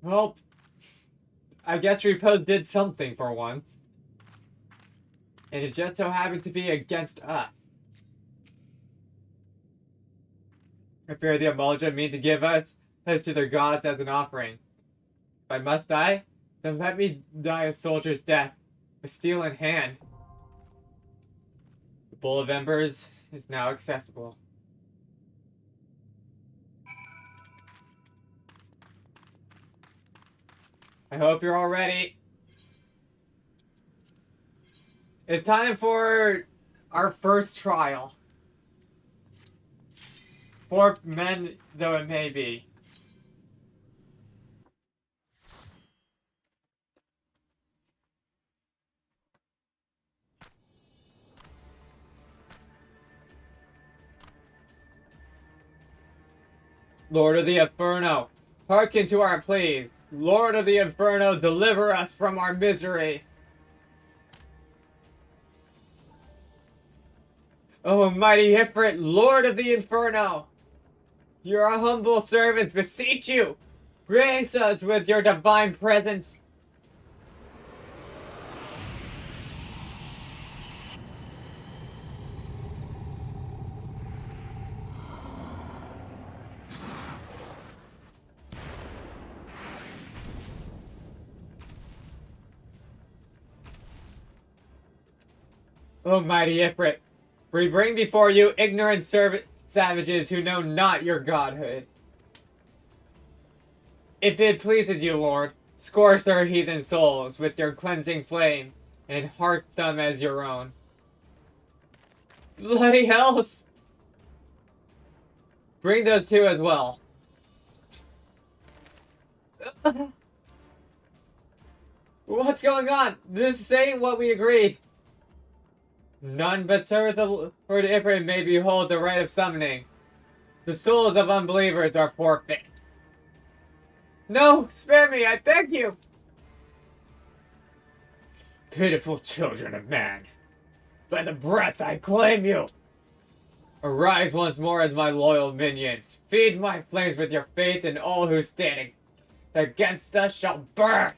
Well, I guess Repose did something for once. And it just so happened to be against us. I fear the Emulsion mean to give us to their gods as an offering. If I must die, then let me die a soldier's death, with steel in hand. The Bowl of Embers is now accessible. I hope you're all ready. It's time for our first trial. 4 men, though it may be. Lord of the Inferno, hearken to our pleas. Lord of the Inferno, deliver us from our misery. O mighty Ifrit, Lord of the Inferno, your humble servants beseech you, grace us with your divine presence. O mighty Ifrit, we bring before you ignorant savages who know not your godhood. If it pleases you, Lord, scorch their heathen souls with your cleansing flame, and heart them as your own. Bloody hells! Bring those two as well. What's going on? This ain't what we agreed. None but serve the Lord Ifrit may behold the rite of summoning. The souls of unbelievers are forfeit. No, spare me, I beg you! Pitiful children of man, by the breath I claim you! Arise once more as my loyal minions. Feed my flames with your faith, and all who stand against us shall burn!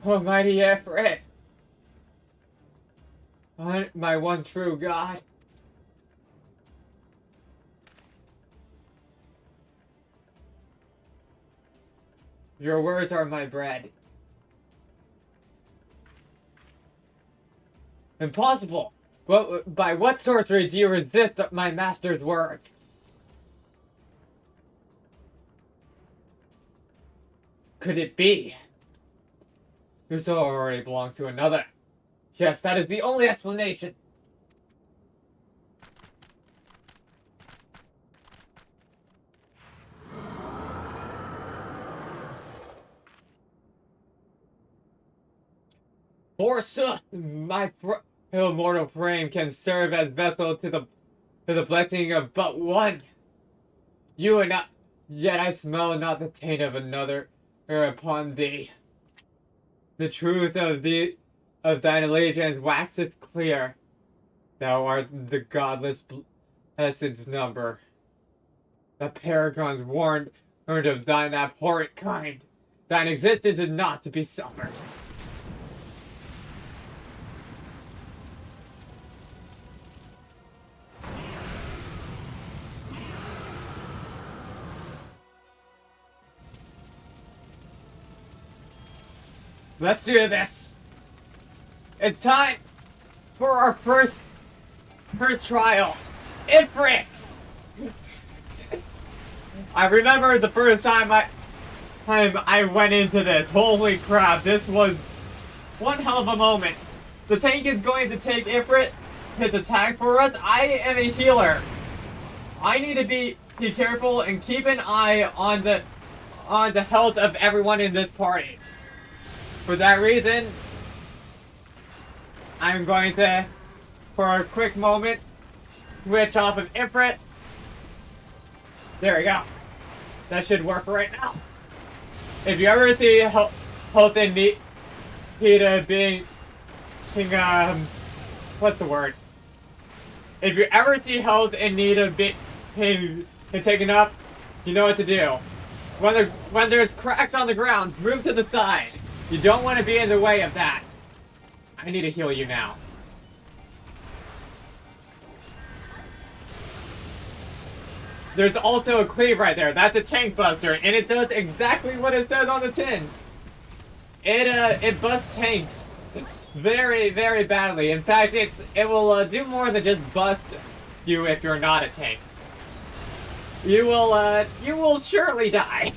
Almighty Ifrit, my one true God. Your words are my bread. Impossible! By what sorcery do you resist my master's words? Could it be? Your soul already belongs to another. Yes, that is the only explanation. Forsooth, my immortal frame can serve as vessel to the blessing of but one. You and I, yet I smell not the taint of another upon thee. The truth of thine allegiance waxeth clear. Thou art the godless essence number. The paragons warned of thine abhorrent kind. Thine existence is not to be suffered. Let's do this. It's time for our first trial. Ifrit! I remember the first time I went into this. Holy crap, this was one hell of a moment. The tank is going to take Ifrit, his attacks for us. I am a healer. I need to be careful and keep an eye on the health of everyone in this party. For that reason, I'm going to, for a quick moment, switch off of Ifrit. There we go. That should work right now. If you ever see health in need, PETA being what's the word? If you ever see health in need of being taken up, you know what to do. When there's cracks on the ground, move to the side. You don't want to be in the way of that. I need to heal you now. There's also a cleave right there. That's a tank buster, and it does exactly what it says on the tin. It busts tanks very, very badly. In fact, it will do more than just bust you if you're not a tank. You will surely die.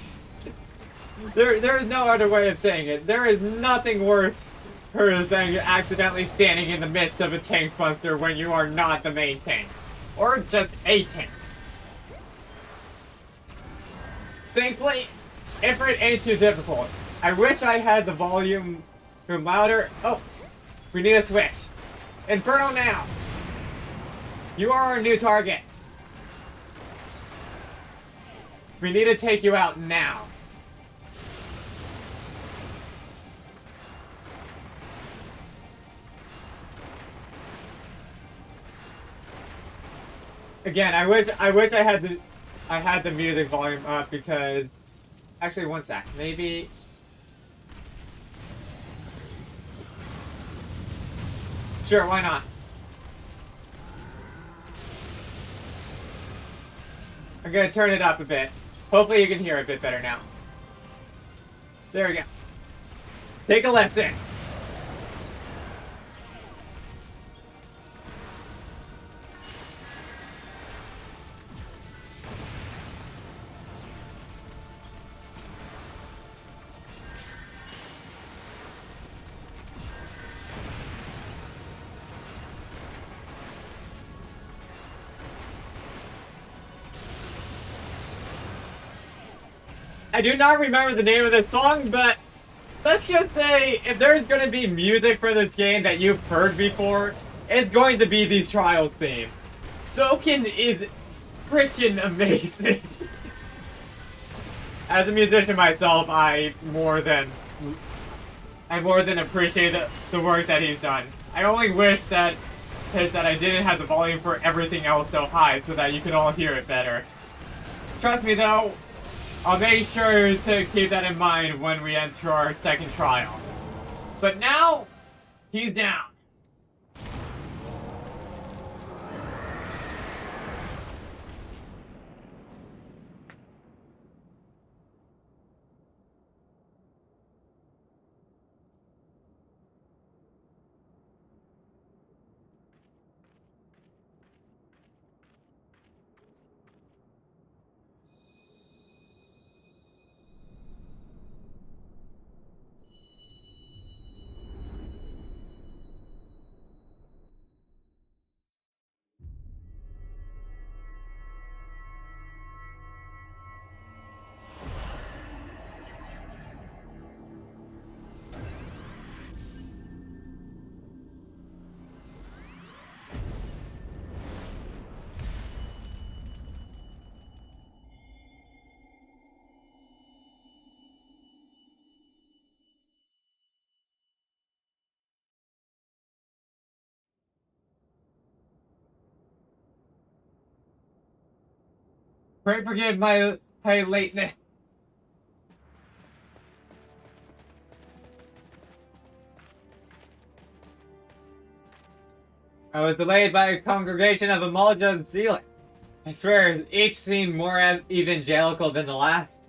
There's no other way of saying it. There is nothing worse than accidentally standing in the midst of a tank buster when you are not the main tank. Or just a tank. Thankfully, it ain't too difficult. I wish I had the volume louder. Oh, we need a switch. Inferno now. You are our new target. We need to take you out now. Again, I wish I had the music volume up because actually one sec, maybe sure, why not? I'm gonna turn it up a bit. Hopefully you can hear it a bit better now. There we go. Take a lesson. I do not remember the name of this song, but let's just say if there's going to be music for this game that you've heard before, it's going to be the Trials theme. Soken is freaking amazing. As a musician myself, I more than appreciate the work that he's done. I only wish that I didn't have the volume for everything else so high so that you could all hear it better. Trust me though, I'll make sure to keep that in mind when we enter our second trial. But now, he's down. Pray forgive my lateness. I was delayed by a congregation of Amalja zealots. I swear, each seemed more evangelical than the last.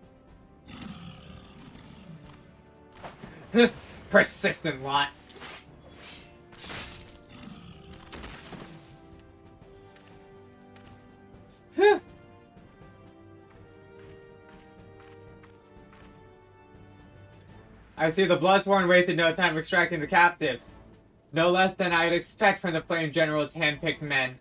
Persistent lot. I see the Bloodsworn wasted no time extracting the captives. No less than I'd expect from the Flame General's hand-picked men.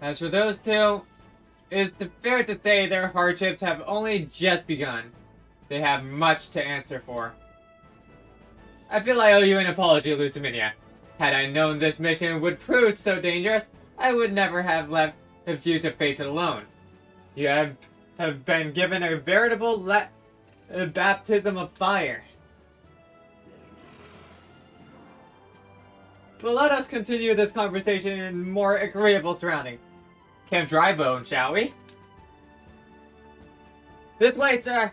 As for those two, it is fair to say their hardships have only just begun. They have much to answer for. I feel I owe you an apology, Lusaminia. Had I known this mission would prove so dangerous, I would never have left you to face it alone. You have been given a veritable baptism of fire. But let us continue this conversation in more agreeable surroundings. Camp Drybone, shall we? This way, sir!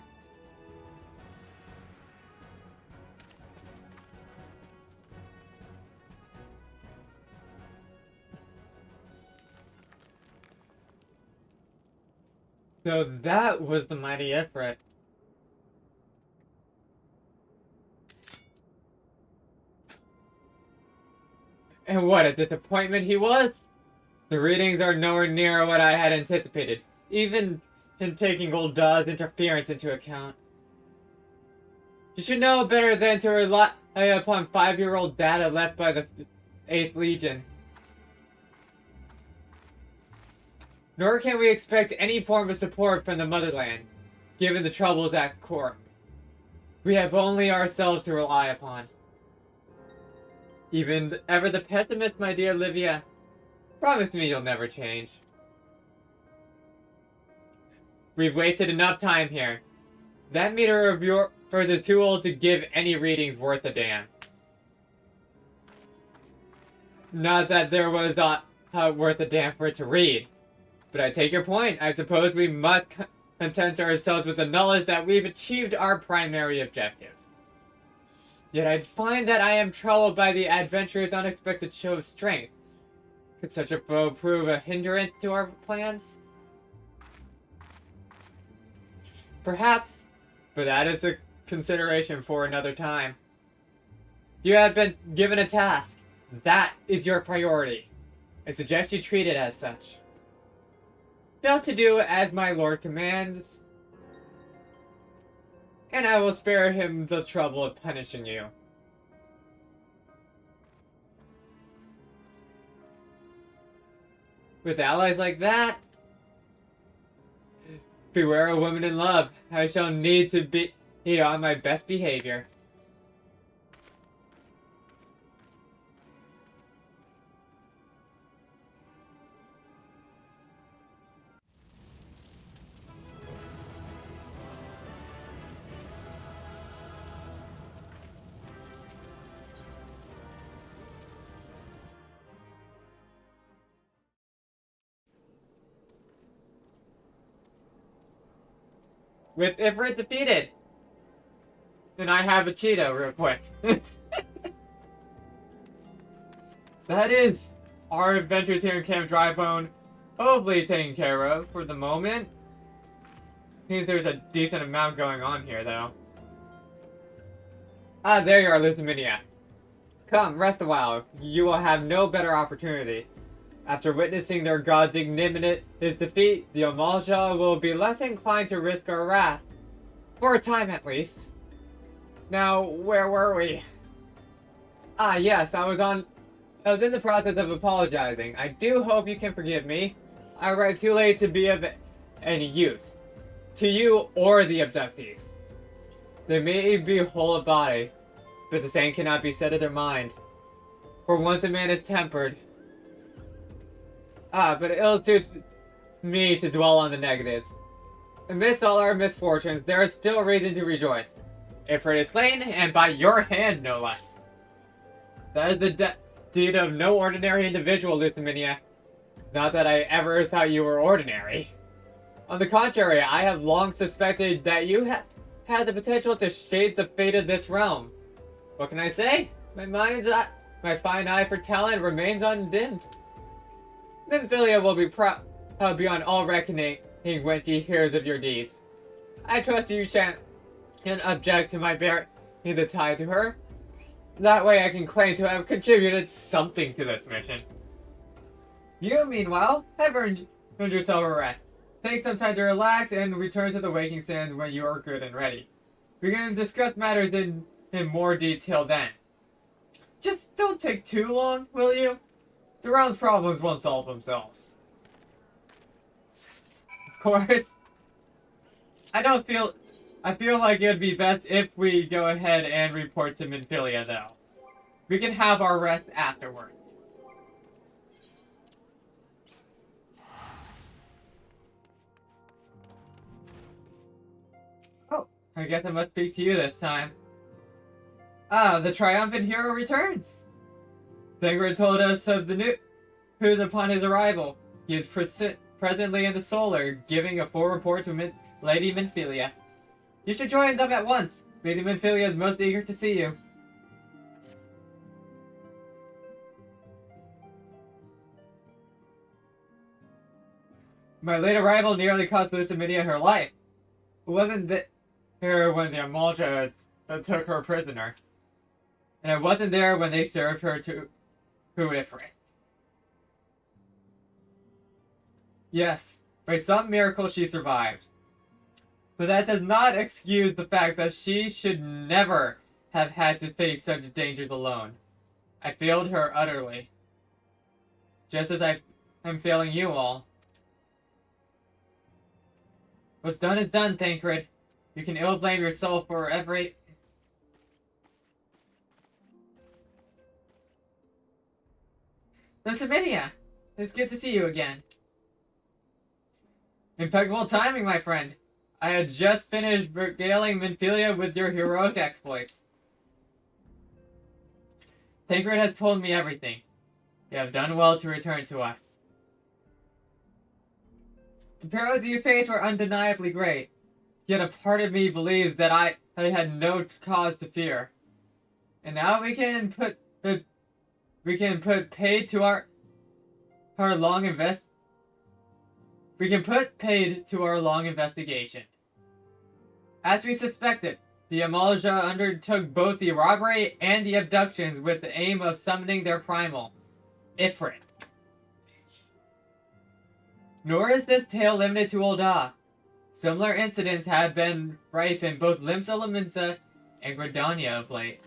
So that was the mighty Ifrit. And what a disappointment he was! The readings are nowhere near what I had anticipated, even in taking old Daw's interference into account. You should know better than to rely upon 5-year-old data left by the 8th Legion. Nor can we expect any form of support from the motherland, given the troubles at court. We have only ourselves to rely upon. Even ever the pessimist, my dear Livia. Promise me you'll never change. We've wasted enough time here. That meter of yours is too old to give any readings worth a damn. Not that there was worth a damn for it to read. But I take your point. I suppose we must content ourselves with the knowledge that we've achieved our primary objective. Yet I find that I am troubled by the adventurer's unexpected show of strength. Could such a foe prove a hindrance to our plans? Perhaps, but that is a consideration for another time. You have been given a task. That is your priority. I suggest you treat it as such. Fail to do as my lord commands, and I will spare him the trouble of punishing you. With allies like that, beware a woman in love. I shall need to be on my best behavior. With Ifrit defeated. And I have a Cheeto real quick. That is our adventures here in Camp Drybone. Hopefully taken care of for the moment. Seems there's a decent amount going on here though. Ah, there you are, Lusaminia. Come, rest a while. You will have no better opportunity. After witnessing their god's ignominious defeat, the Amalja will be less inclined to risk our wrath. For a time, at least. Now, where were we? Ah, yes, I was in the process of apologizing. I do hope you can forgive me. I arrived too late to be of any use. To you or the abductees. They may be whole of body, but the same cannot be said of their mind. For once a man is tempered, but it ill suits me to dwell on the negatives. Amidst all our misfortunes, there is still reason to rejoice. Ifrit is slain, and by your hand, no less. That is the deed of no ordinary individual, Lusaminia. Not that I ever thought you were ordinary. On the contrary, I have long suspected that you had the potential to shape the fate of this realm. What can I say? My fine eye for talent remains undimmed. Nymphilia will be proud beyond all reckoning when she hears of your deeds. I trust you shan't object to my bearing the tie to her. That way I can claim to have contributed something to this mission. You, meanwhile, have earned yourself a rest. Take some time to relax and return to the waking stand when you are good and ready. We can discuss matters in more detail then. Just don't take too long, will you? The realm's problems won't solve themselves. Of course. I feel like it'd be best if we go ahead and report to Nymphilia, though. We can have our rest afterwards. I guess I must speak to you this time. Ah, the triumphant hero returns! Thangred told us of the news upon his arrival. He is presently in the Solar, giving a full report to Lady Minfilia. You should join them at once. Lady Minfilia is most eager to see you. My late arrival nearly cost Lusaminia her life. It wasn't there when the Amalja took her prisoner. And I wasn't there when they served her to Ifrit. Yes, by some miracle she survived. But that does not excuse the fact that she should never have had to face such dangers alone. I failed her utterly. Just as I'm failing you all. What's done is done, Thancred. You can ill blame yourself for every... Lusaminia! It's good to see you again. Impeccable timing, my friend. I had just finished regaling Minfilia with your heroic exploits. Thancred has told me everything. You have done well to return to us. The perils you faced were undeniably great, yet a part of me believes that I had no cause to fear. And now we can put paid to our long investigation. As we suspected, the Amalja undertook both the robbery and the abductions with the aim of summoning their primal, Ifrit. Nor is this tale limited to Ul'dah. Similar incidents have been rife in both Limsa Lominsa and Gridania of late.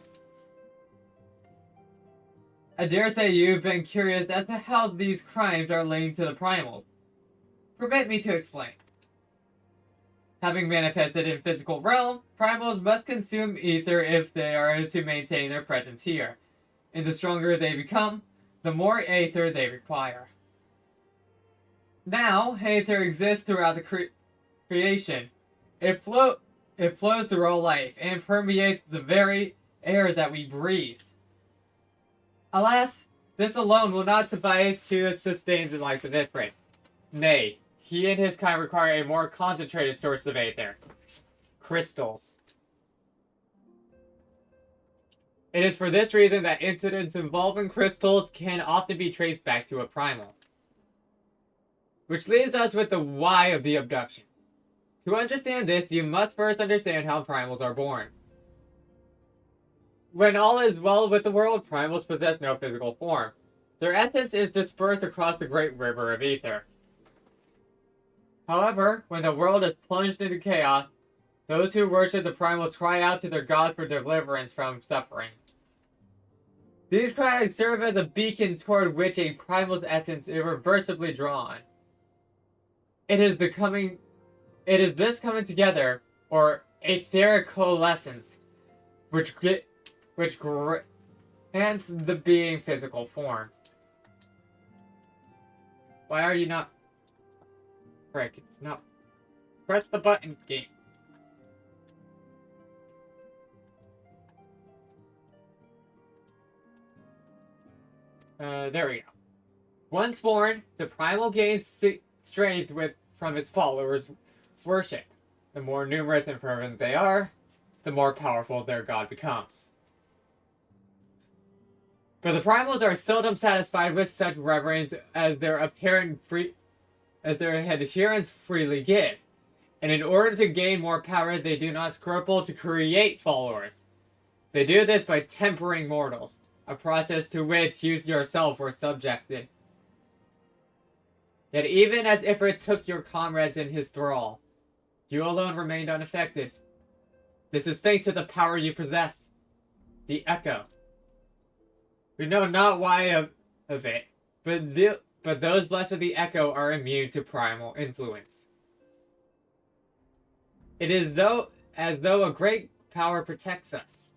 I dare say you've been curious as to how these crimes are linked to the primals. Permit me to explain. Having manifested in physical realm, primals must consume ether if they are to maintain their presence here. And the stronger they become, the more aether they require. Now, aether exists throughout the creation. It flows through all life and permeates the very air that we breathe. Alas, this alone will not suffice to sustain the life of Ifrit. Nay, he and his kind require a more concentrated source of aether. Crystals. It is for this reason that incidents involving crystals can often be traced back to a primal. Which leaves us with the why of the abduction. To understand this, you must first understand how primals are born. When all is well with the world, primals possess no physical form. Their essence is dispersed across the great river of ether. However, when the world is plunged into chaos, those who worship the primals cry out to their gods for deliverance from suffering. These cries serve as a beacon toward which a primal's essence is irreversibly drawn. It is this coming together, or etheric coalescence, which grants the being physical form. Why are you not... Frick, it's not... Press the button, game. There we go. Once born, the primal gains strength from its followers' worship. The more numerous and fervent they are, the more powerful their god becomes. But the primals are seldom satisfied with such reverence as their adherents freely give. And in order to gain more power, they do not scruple to create followers. They do this by tempering mortals, a process to which you yourself were subjected. Yet even as Ifrit took your comrades in his thrall, you alone remained unaffected. This is thanks to the power you possess. The Echo. We know not why of it, but those blessed with the Echo are immune to primal influence. It is as though a great power protects us.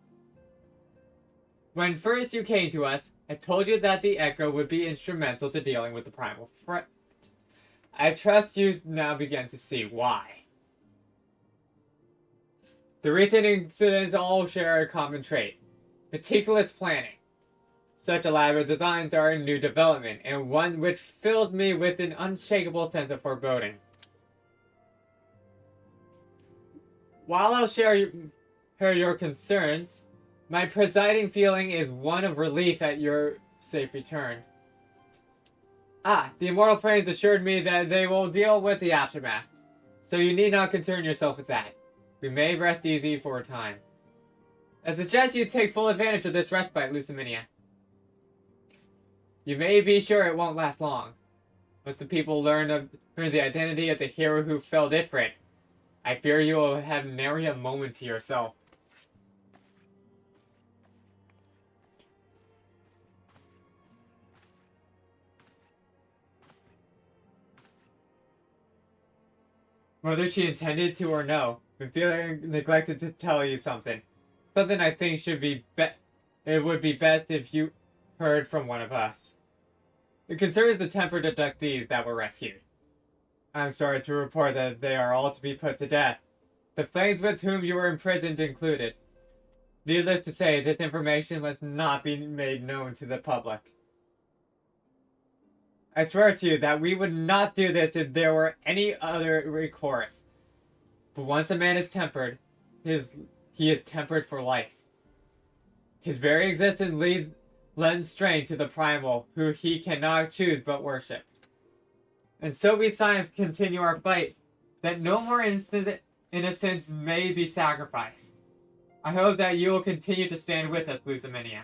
When first you came to us, I told you that the Echo would be instrumental to dealing with the primal threat. I trust you now begin to see why. The recent incidents all share a common trait: meticulous planning. Such elaborate designs are a new development, and one which fills me with an unshakable sense of foreboding. While I'll share your concerns, my presiding feeling is one of relief at your safe return. The Immortal Frames assured me that they will deal with the aftermath, so you need not concern yourself with that. We may rest easy for a time. I suggest you take full advantage of this respite, Lusaminia. You may be sure it won't last long. Once the people learn the identity of the hero who fell different, I fear you will have nary a moment to yourself. Whether she intended to or no, I'm feeling neglected to tell you something. Something I think it would be best if you heard from one of us. It concerns the tempered abductees that were rescued. I'm sorry to report that they are all to be put to death, the flames with whom you were imprisoned included. Needless to say, this information must not be made known to the public. I swear to you that we would not do this if there were any other recourse. But once a man is tempered, he is tempered for life. His very existence lends strength to the primal, who he cannot choose but worship. And so we science continue our fight, that no more innocence may be sacrificed. I hope that you will continue to stand with us, Lusaminia.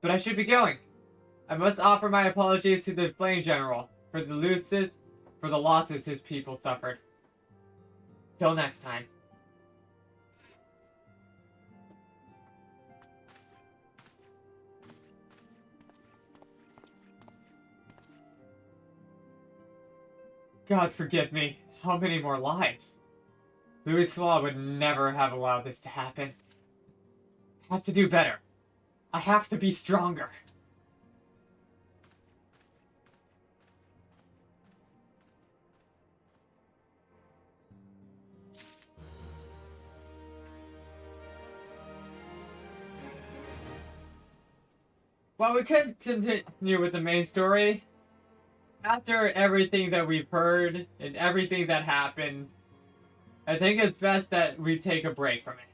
But I should be going. I must offer my apologies to the Flame General for the losses his people suffered. Till next time. God forgive me. How many more lives? Louis Swa would never have allowed this to happen. I have to do better. I have to be stronger. Well, we could continue with the main story. After everything that we've heard and everything that happened, I think it's best that we take a break from it.